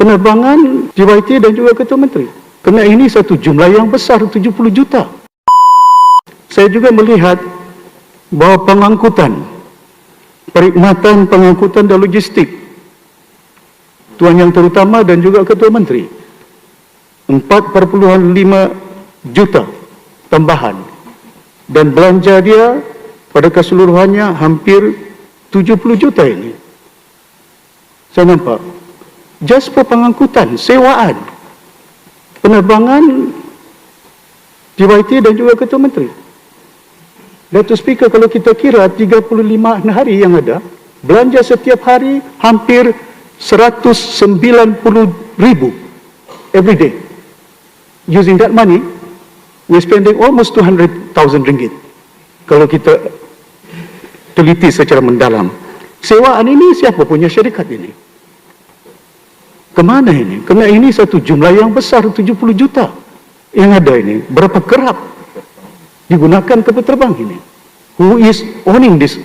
penerbangan JYT dan juga Ketua Menteri. Kerana ini satu jumlah yang besar, 70 juta. Saya juga melihat bahawa pengangkutan, perkhidmatan pengangkutan dan logistik, Tuan Yang Terutama dan juga Ketua Menteri, 4,5 juta tambahan. Dan belanja dia pada keseluruhannya hampir 70 juta ini. Saya nampak. Just for pengangkutan, sewaan, penerbangan JYT dan juga Ketua Menteri. Datuk Speaker, kalau kita kira 35 hari yang ada, belanja setiap hari hampir 190,000 every day. Using that money, we're spending almost 200,000 ringgit. Kalau kita teliti secara mendalam. Sewaan ini siapa punya syarikat ini? Kemana ini? Kerana ini satu jumlah yang besar, 70 juta yang ada ini. Berapa kerap digunakan kapal terbang ini? Who is owning this